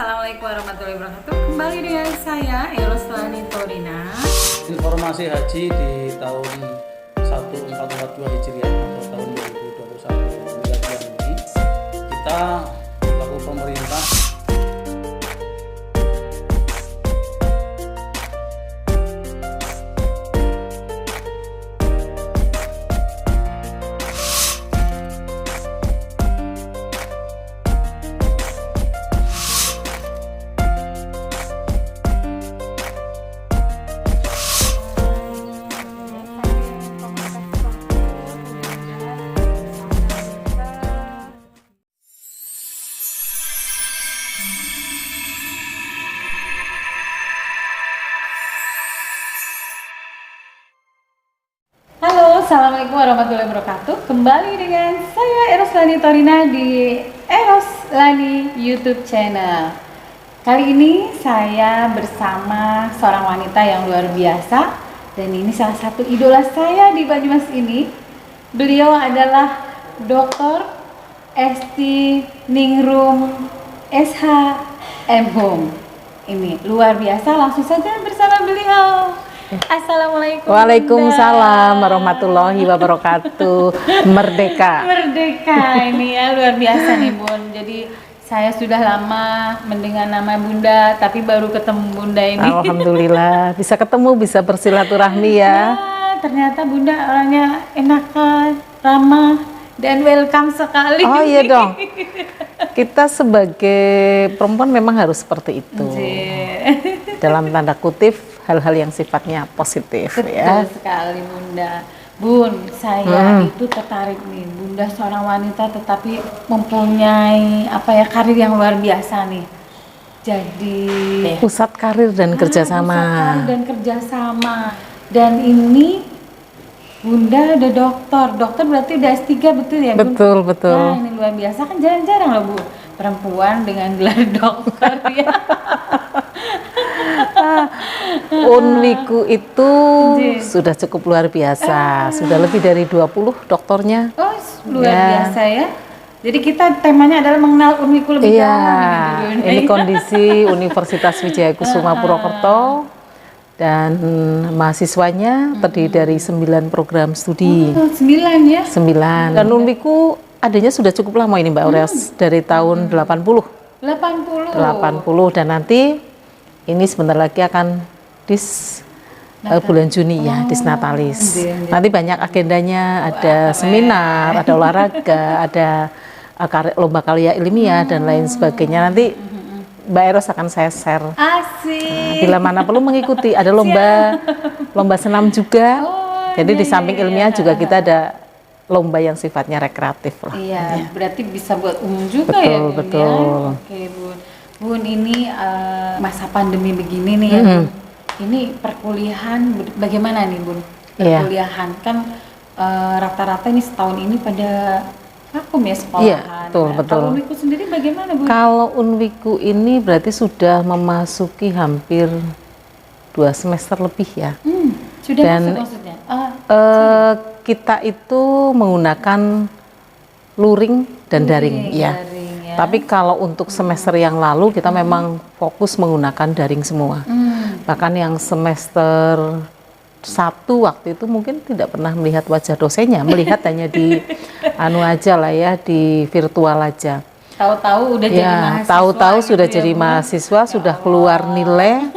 Assalamualaikum warahmatullahi wabarakatuh. Kembali dengan saya Eroslani Torina. Informasi haji di tahun 1442 Hijriah atau tahun 2021 Miladiah ini, kita selaku pemerintah Halo, Assalamualaikum warahmatullahi wabarakatuh. Kembali dengan saya Eroslani Torina di Eroslani YouTube channel. Kali ini saya bersama seorang wanita yang luar biasa, dan ini salah satu idola saya di Banyumas ini. Beliau adalah Dr. Esti Ningrum SH M Hum. Ini luar biasa, langsung saja bersama beliau. Assalamualaikum. Waalaikumsalam warahmatullahi wabarakatuh. Merdeka. Merdeka ini ya, luar biasa nih Bun. Jadi saya sudah lama mendengar nama Bunda, tapi baru ketemu Bunda ini. Alhamdulillah bisa ketemu, bisa bersilaturahmi ya. Nah, ternyata Bunda orangnya enakan, ramah, dan welcome sekali. Oh iya dong. Kita sebagai perempuan memang harus seperti itu. Dalam tanda kutip, hal-hal yang sifatnya positif. Betul ya. sekali Bunda. Bun, saya itu tertarik nih, Bunda seorang wanita tetapi mempunyai karir yang luar biasa nih. Jadi Pusat karir dan kerjasama. pusat karir dan kerjasama. Dan ini Bunda udah dokter berarti udah S3 betul ya Bun? Betul, betul. Nah ini luar biasa, kan jarang-jarang loh Bu perempuan dengan gelar dokter ya. Unwiku itu sudah cukup luar biasa, sudah lebih dari 20 doktornya. Oh luar biasa ya. Jadi kita temanya adalah mengenal Unwiku lebih Iya, jauh. ini kondisi Universitas Wijaya Kusuma Purwokerto dan mahasiswanya terdiri dari 9 program studi. Oh, 9 ya? 9. Dan Unwiku adanya sudah cukup lama ini Mbak Aureas, dari tahun 80. 80 dan nanti ini sebentar lagi akan bulan Juni ya, disnatalis. Nanti banyak agendanya, ada seminar, ada olahraga, ada lomba karya ilmiah dan lain sebagainya. Nanti Mbak Eros akan saya share. Asik. Bila mana perlu mengikuti, ada lomba senam juga. Jadi di samping ilmiah juga kita ada lomba yang sifatnya rekreatif lah. Iya, berarti bisa buat umum juga betul, ya Bun. Betul. Ya? Oke Bun. Bun ini masa pandemi begini nih ya Bun. Ini perkuliahan bagaimana nih Bun? Perkuliahan kan rata-rata ini setahun ini pada vakum ya sekolahan. Iya, betul, betul. Kalau Unwiku sendiri bagaimana Bun? Kalau Unwiku ini berarti sudah memasuki hampir 2 semester lebih ya. Sudah dan masuk maksudnya? kita itu menggunakan luring dan daring ya. Tapi kalau untuk semester yang lalu kita memang fokus menggunakan daring semua. Bahkan yang semester 1 waktu itu mungkin tidak pernah melihat wajah dosennya, melihat hanya di aja lah ya, di virtual aja. Tahu-tahu udah jadi mahasiswa. Tahu-tahu gitu sudah ya, jadi Bun? mahasiswa, sudah keluar nilai.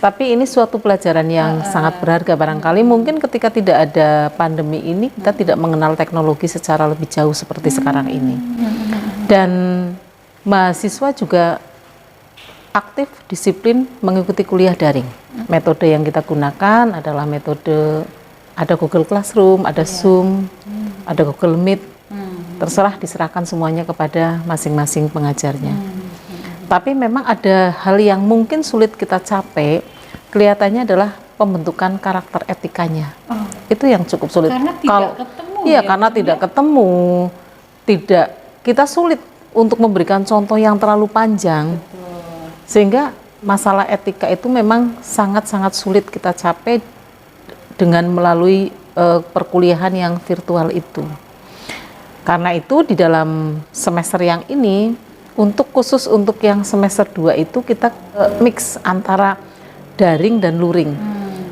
Tapi ini suatu pelajaran yang sangat berharga barangkali. Mungkin ketika tidak ada pandemi ini kita tidak mengenal teknologi secara lebih jauh seperti sekarang ini. Dan mahasiswa juga aktif, disiplin mengikuti kuliah daring. Metode yang kita gunakan adalah metode, ada Google Classroom, ada Zoom, ada Google Meet. Terserah, diserahkan semuanya kepada masing-masing pengajarnya. Tapi memang ada hal yang mungkin sulit kita capai, kelihatannya adalah pembentukan karakter etikanya. Itu yang cukup sulit. Karena tidak ketemu. Iya, karena tidak ketemu, kita sulit untuk memberikan contoh yang terlalu panjang. Sehingga masalah etika itu memang sangat-sangat sulit kita capai dengan melalui perkuliahan yang virtual itu. Karena itu di dalam semester yang ini Untuk khusus untuk yang semester 2 itu kita mix antara daring dan luring.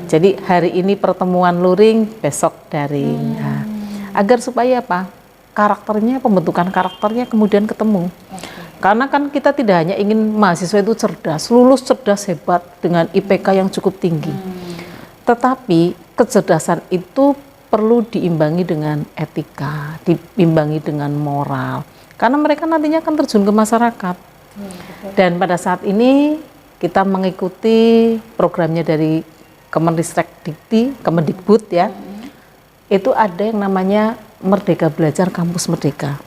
Jadi hari ini pertemuan luring, besok daring. Nah, agar supaya apa? Karakternya, pembentukan karakternya kemudian ketemu. Karena kan kita tidak hanya ingin mahasiswa itu cerdas, lulus cerdas hebat dengan IPK yang cukup tinggi. Tetapi kecerdasan itu perlu diimbangi dengan etika, diimbangi dengan moral. Karena mereka nantinya akan terjun ke masyarakat. Dan pada saat ini kita mengikuti programnya dari Kemendikbud, Kemendikbud ya. Itu ada yang namanya Merdeka Belajar Kampus Merdeka.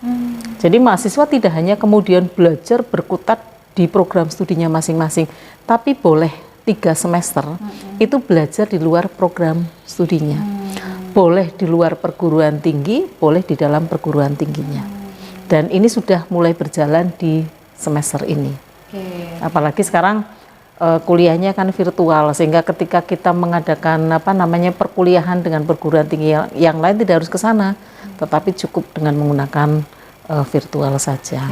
Jadi mahasiswa tidak hanya kemudian belajar berkutat di program studinya masing-masing, tapi boleh 3 semester itu belajar di luar program studinya. Boleh di luar perguruan tinggi, boleh di dalam perguruan tingginya. Dan ini sudah mulai berjalan di semester ini. Apalagi sekarang kuliahnya kan virtual, sehingga ketika kita mengadakan perkuliahan dengan perguruan tinggi yang lain tidak harus ke sana, tetapi cukup dengan menggunakan virtual saja.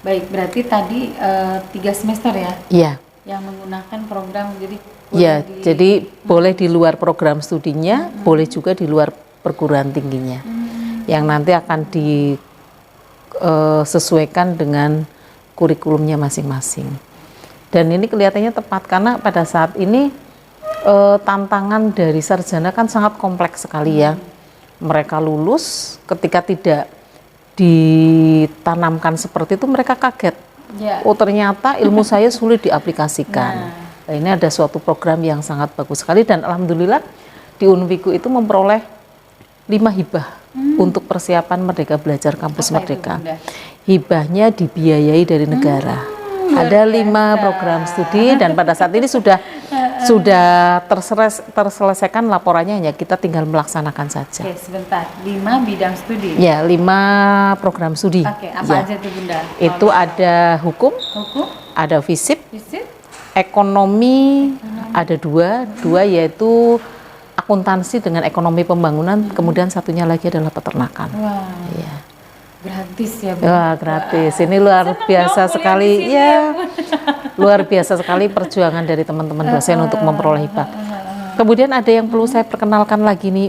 Baik, berarti tadi 3 semester ya? Iya. Yang menggunakan program, jadi Iya, jadi boleh di luar program studinya, boleh juga di luar perguruan tingginya. Yang nanti akan disesuaikan dengan kurikulumnya masing-masing. Dan ini kelihatannya tepat karena pada saat ini tantangan dari sarjana kan sangat kompleks sekali ya. Mereka lulus ketika tidak ditanamkan seperti itu mereka kaget. Oh ternyata ilmu saya sulit diaplikasikan. Nah, ini ada suatu program yang sangat bagus sekali dan alhamdulillah di Unwiku itu memperoleh 5 hibah untuk persiapan Merdeka Belajar Kampus Merdeka. Hibahnya dibiayai dari negara. Ada 5 program studi dan pada saat ini sudah terselesaikan laporannya, hanya kita tinggal melaksanakan saja. Oke, sebentar. 5 bidang studi. Ya, 5 program studi. Oke, apa aja tuh Bunda? Itu ada hukum, ada FISIP, ekonomi, ada 2 yaitu akuntansi dengan ekonomi pembangunan, kemudian satunya lagi adalah peternakan. Wah. Ya. Gratis ya Bu? Wah, gratis. Ini luar biasa sekali ya. Luar biasa sekali perjuangan dari teman-teman dosen untuk memperoleh hibah. Kemudian ada yang perlu saya perkenalkan lagi nih.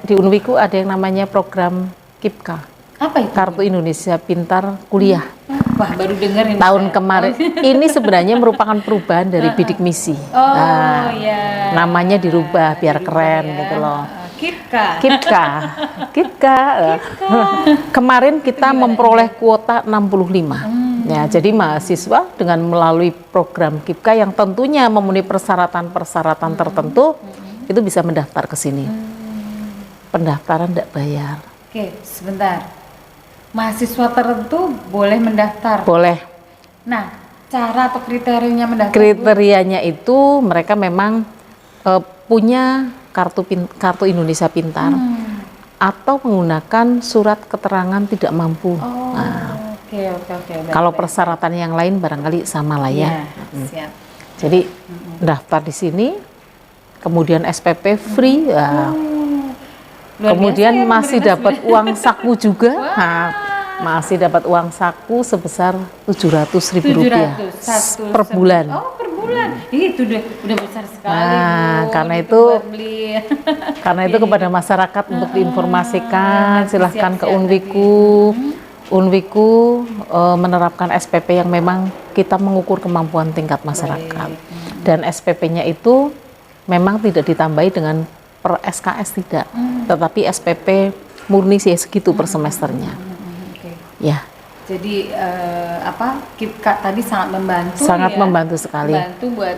Di Unwiku ada yang namanya program KIPKA. Apa itu? Kartu Indonesia Pintar Kuliah. Wah, baru dengar ini. Tahun kemarin. Ini sebenarnya merupakan perubahan dari bidik misi. Oh iya. Namanya dirubah biar keren gitu loh. KIPKA. Kemarin kita memperoleh kuota 65. Ya, jadi mahasiswa dengan melalui program KIPKA yang tentunya memenuhi persyaratan-persyaratan tertentu itu bisa mendaftar ke sini. Pendaftaran tidak bayar. Oke, sebentar. Mahasiswa tertentu boleh mendaftar? Boleh. Nah, cara atau kriterianya mendaftar? Kriterianya itu mereka memang punya kartu Indonesia Pintar atau menggunakan surat keterangan tidak mampu. Oke. Kalau persyaratan yang lain barangkali sama lah ya. Siap. Jadi daftar di sini, kemudian SPP free, kemudian masih dapat uang saku juga. Masih dapat uang saku sebesar Rp700.000 per bulan. Oh, per bulan. Itu udah besar sekali. Karena itu kepada masyarakat untuk diinformasikan, silahkan ke Unwiku. Unwiku menerapkan SPP yang memang kita mengukur kemampuan tingkat masyarakat. Dan SPP-nya itu memang tidak ditambahi dengan per SKS tidak, tetapi SPP murni sih segitu per semesternya. Ya. Jadi KIPKA tadi sangat membantu. Sangat membantu sekali. Membantu buat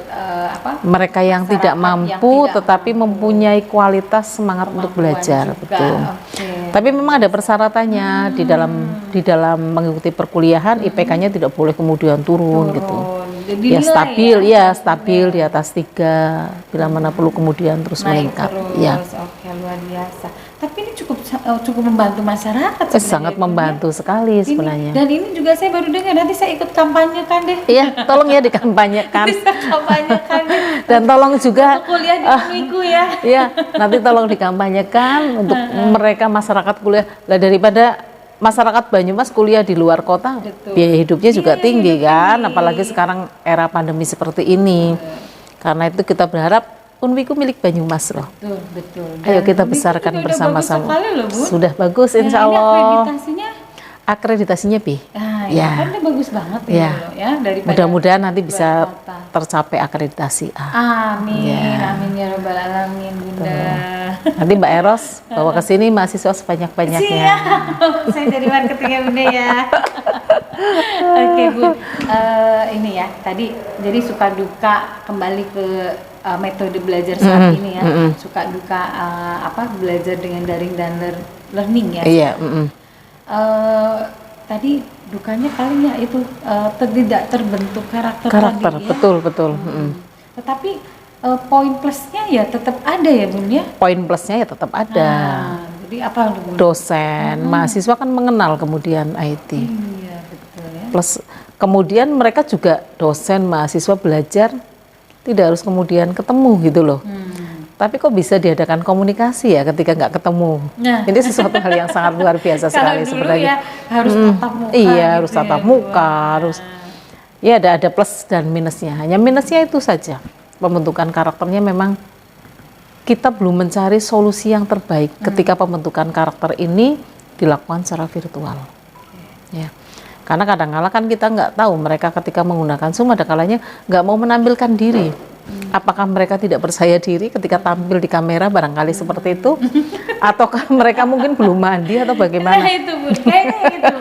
mereka yang tidak mampu tetapi mempunyai kualitas semangat untuk belajar, juga. Betul. Tapi memang ada persyaratannya di dalam mengikuti perkuliahan IPK-nya tidak boleh kemudian turun gitu. Jadi ya stabil di atas 3, bila mana perlu kemudian terus meningkat. Ya. Oke, luar biasa. Tapi ini cukup membantu masyarakat sebenarnya. Sangat membantu sekali sebenarnya. Dan ini juga saya baru dengar, nanti saya ikut kampanyekan deh. Iya, tolong ya dikampanyekan. Bisa kampanyekan deh. Dan tolong juga untuk kuliah di Unwiku ya. Iya, nanti tolong dikampanyekan untuk mereka masyarakat kuliah. Lah daripada masyarakat Banyumas kuliah di luar kota, Betul. biaya hidupnya juga Iya, tinggi hidup kan, tinggi. apalagi sekarang era pandemi seperti ini. Karena itu kita berharap Unwiku milik Banyumas loh. Betul, betul. Ayo Dan kita Unwiku besarkan juga udah bersama-sama. bagus sekali loh, Bu. Sudah bagus, Nah, insya ini Allah. akreditasinya, Akreditasinya B. nah, Ya. kan udah bagus banget ini Ya. loh ya, daripada Mudah-mudahan nanti luar bisa kota. tercapai akreditasi A. Amin, Ya. amin ya robbal alamin, Bunda. Nanti Mbak Eros bawa ke sini mahasiswa sebanyak-banyaknya. Siap, saya dari marketingnya Bunda ya. Oke Bu, ini ya tadi jadi suka duka kembali ke metode belajar saat ini ya, suka duka belajar dengan daring dan learning ya. Iya. Tadi dukanya paling ya itu tidak terbentuk karakter tadi, ya. betul. Tetapi poin plusnya ya tetap ada ya Bun ya. Poin plusnya ya tetap ada. Nah, jadi apa Bun? Dosen, mahasiswa kan mengenal kemudian IT. Iya betul ya. Plus kemudian mereka juga dosen, mahasiswa belajar tidak harus kemudian ketemu gitu loh. Tapi kok bisa diadakan komunikasi ya ketika nggak ketemu? Nah. Ini sesuatu hal yang sangat luar biasa sekali Kalau dulu sebenarnya. ya harus tatap muka. Iya, gitu harus tatap ya, muka, Bu. harus ya ada plus dan minusnya. Hanya minusnya itu saja. Pembentukan karakternya memang kita belum mencari solusi yang terbaik ketika pembentukan karakter ini dilakukan secara virtual. Ya. Karena kadang-kala kan kita nggak tahu mereka ketika menggunakan Zoom ada kalanya nggak mau menampilkan diri. Apakah mereka tidak percaya diri ketika tampil di kamera barangkali seperti itu? Ataukah mereka mungkin belum mandi atau Nah bagaimana? itu Bu, kayaknya gitu.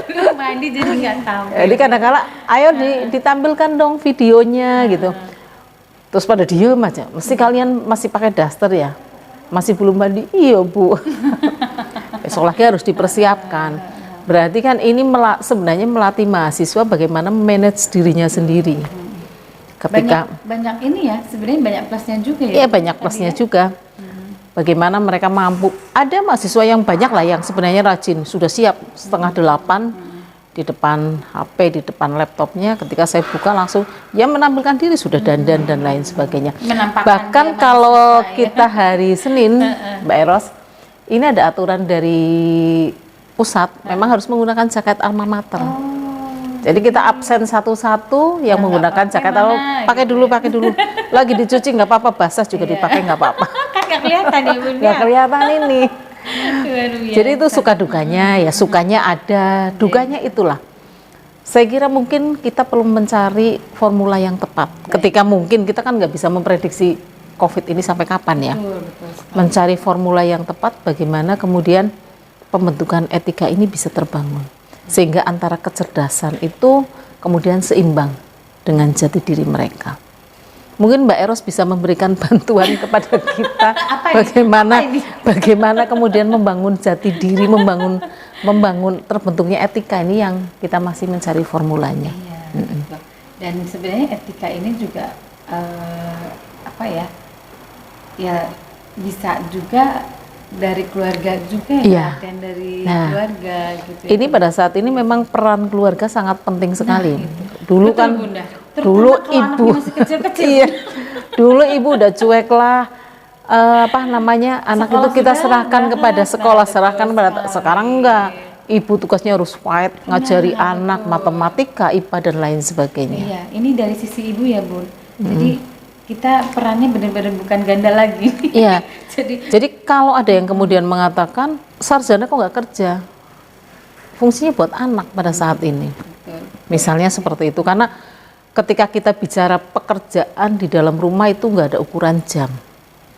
Belum mandi jadi nggak tahu. Jadi kadang-kala ayo ditampilkan dong videonya gitu. Terus pada diem aja. Mesti kalian masih pakai daster ya? Masih belum mandi? Iya Bu. Besok lagi harus dipersiapkan. Berarti kan ini sebenarnya melatih mahasiswa bagaimana manage dirinya sendiri. Ketika Banyak ini ya, sebenarnya banyak plusnya juga ya. iya banyak plusnya juga. Bagaimana mereka mampu. Ada mahasiswa yang banyak lah yang sebenarnya rajin, sudah siap 7:30 di depan HP, di depan laptopnya. Ketika saya buka langsung ya menampilkan diri, sudah dandan dan lain sebagainya. Menampakkan Bahkan dia kalau mahasiswa, ya. kita hari Senin, Mbak Eros, ini ada aturan dari pusat, memang harus menggunakan jaket alma mater. Jadi kita absen satu-satu yang menggunakan pakai jaket mana, pakai gitu dulu, pakai dulu. Lagi dicuci nggak apa-apa, basah juga dipakai nggak apa-apa. Kan nggak kelihatan ya Bun Nggak ya. kelihatan ini. Luar biasa. Jadi itu suka dukanya, ya sukanya ada, dukanya itulah. Saya kira mungkin kita perlu mencari formula yang tepat. Ketika mungkin kita kan nggak bisa memprediksi COVID ini sampai kapan ya. Betul sekali. Mencari formula yang tepat bagaimana kemudian pembentukan etika ini bisa terbangun. Sehingga antara kecerdasan itu kemudian seimbang dengan jati diri mereka. Mungkin Mbak Eros bisa memberikan bantuan kepada kita bagaimana kemudian membangun jati diri, membangun terbentuknya etika ini yang kita masih mencari formulanya. Iya, betul. Dan sebenarnya etika ini juga ya bisa juga dari keluarga juga ya, Iya. dan dari Nah, keluarga gitu. Ini pada saat ini memang peran keluarga sangat penting sekali. Dulu Betul, kan, Bunda. Terutama dulu kalau ibu, anaknya masih kecil-kecil. iya, dulu ibu udah cuek lah. Anak Sekolah itu kita sudah serahkan banget. kepada sekolah, Nah, serahkan betul kepada sekali. sekarang enggak. Ibu tugasnya harus fight, ngajari anak matematika, IPA dan lain sebagainya. Iya, ini dari sisi ibu ya Bun. Jadi kita perannya benar-benar bukan ganda lagi. Iya. Jadi Jadi kalau ada yang kemudian mengatakan sarjana kok nggak kerja, fungsinya buat anak pada saat ini. Misalnya seperti itu, karena ketika kita bicara pekerjaan di dalam rumah itu nggak ada ukuran jam.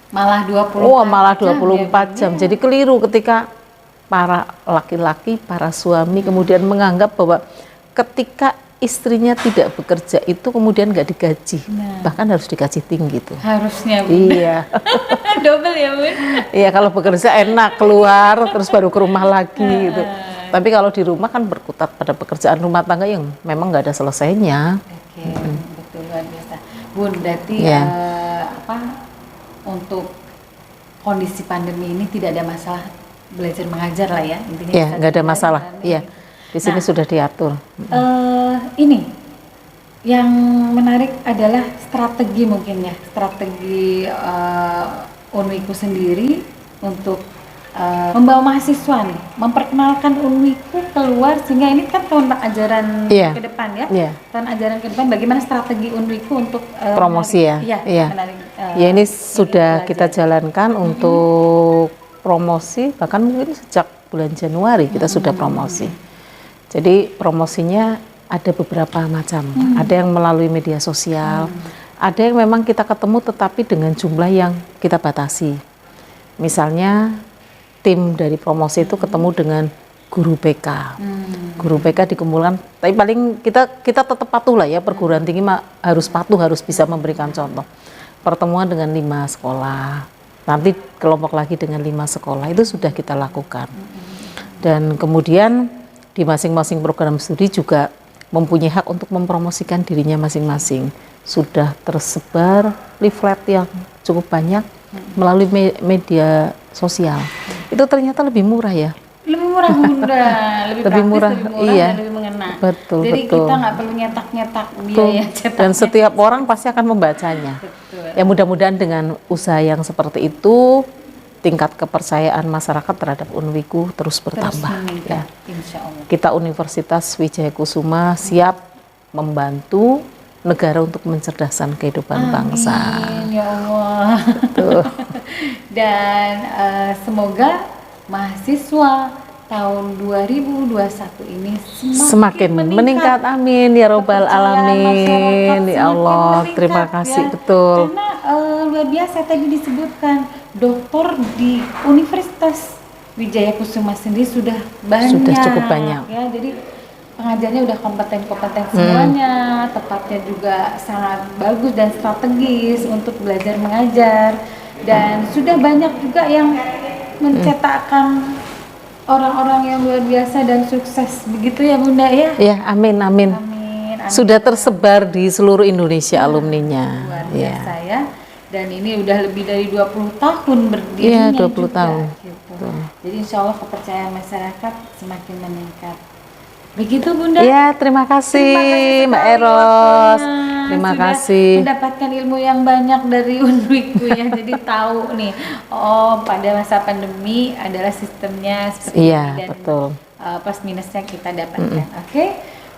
malah 24 Oh, malah jam 24 ya, jam. Bun. Jadi keliru ketika para laki-laki, para suami kemudian menganggap bahwa ketika istrinya tidak bekerja itu kemudian nggak digaji, bahkan harus digaji tinggi tuh. Harusnya Bun. Iya. Double ya Bun. Iya, kalau bekerja enak keluar terus baru ke rumah lagi gitu. Tapi kalau di rumah kan berkutat pada pekerjaan rumah tangga yang memang nggak ada selesainya. Oke, betul luar biasa. Bun, berarti Iya. untuk kondisi pandemi ini tidak ada masalah belajar mengajar lah ya intinya. Iya, bisa nggak ada belajar masalah. dan Iya, di sini Nah, sudah diatur. ini yang menarik adalah strategi mungkin ya, strategi Unwiku sendiri untuk membawa mahasiswa nih, memperkenalkan Unwiku keluar, sehingga ini kan tahun ajaran Iya. ke depan ya. Iya. Tahun ajaran ke depan, bagaimana strategi Unwiku untuk Promosi ya? Iya. Iya. menarik, Ya ini sudah kita jalankan untuk promosi, bahkan mungkin sejak bulan Januari kita sudah promosi. Jadi promosinya ada beberapa macam, ada yang melalui media sosial, ada yang memang kita ketemu tetapi dengan jumlah yang kita batasi. Misalnya tim dari promosi itu ketemu dengan guru BK. Guru BK dikumpulkan, tapi paling kita tetap patuh lah ya, perguruan tinggi harus patuh, harus bisa memberikan contoh. Pertemuan dengan 5 sekolah, nanti kelompok lagi dengan 5 sekolah, itu sudah kita lakukan. Dan kemudian di masing-masing program studi juga mempunyai hak untuk mempromosikan dirinya masing-masing. Sudah tersebar leaflet yang cukup banyak melalui media sosial. Itu ternyata lebih murah ya. Lebih murah Bunda, lebih Lebih praktis, murah, lebih murah, iya. dan lebih mengena. Betul, Jadi betul. kita nggak perlu nyetak-nyetak biaya cetaknya. Dan setiap orang pasti akan membacanya. Betul. Ya mudah-mudahan dengan usaha yang seperti itu, tingkat kepercayaan masyarakat terhadap Unwiku terus Terus bertambah. meningkat, Ya. insya Allah. Kita Universitas Wijaya Kusuma siap membantu negara untuk mencerdaskan kehidupan bangsa. Amin, ya Allah. Tuh. Dan semoga mahasiswa tahun 2021 ini Semakin meningkat, amin ya robbal Kepercayaan alamin, masyarakat ya Allah, semakin terima meningkat, kasih, ya. betul. Karena luar biasa tadi disebutkan dokter di Universitas Wijaya Kusuma sendiri sudah banyak. Sudah cukup banyak. Ya, jadi pengajarnya udah kompeten-kompeten semuanya, tepatnya juga sangat bagus dan strategis untuk belajar mengajar, dan sudah banyak juga yang mencetakkan orang-orang yang luar biasa dan sukses, begitu ya Bunda ya. Ya, amin, amin. Amin, amin. Sudah tersebar di seluruh Indonesia alumninya. Luar Ya. biasa ya. Dan ini udah lebih dari 20 tahun berdirinya. Iya, 20 juga, tahun. gitu. Jadi insya Allah kepercayaan masyarakat semakin meningkat. Begitu Bunda. Ya, terima kasih Mbak sekali Eros. waktunya. Terima Sudah kasih. mendapatkan ilmu yang banyak dari Unwiku ya. Jadi tahu nih, oh pada masa pandemi adalah sistemnya seperti Iya, ini, dan betul. plus minusnya kita dapatkan. Oke.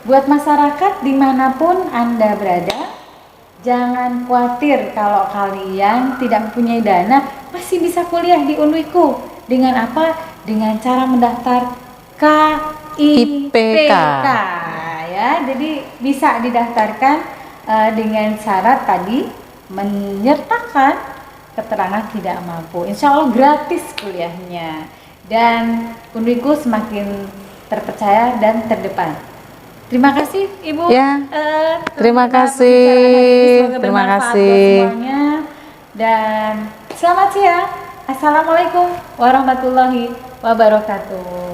Buat masyarakat dimanapun Anda berada, jangan khawatir kalau kalian tidak mempunyai dana, masih bisa kuliah di Unwiku. Dengan apa? Dengan cara mendaftar KIPK ya. Jadi bisa didaftarkan dengan syarat tadi menyertakan keterangan tidak mampu. Insya Allah gratis kuliahnya, dan Unwiku semakin terpercaya dan terdepan. Terima kasih Ibu. Ya, terima telah kasih. berbicara hari ini. Semoga Terima bermanfaat kasih. buat semuanya. Dan selamat siang. Assalamualaikum warahmatullahi wabarakatuh.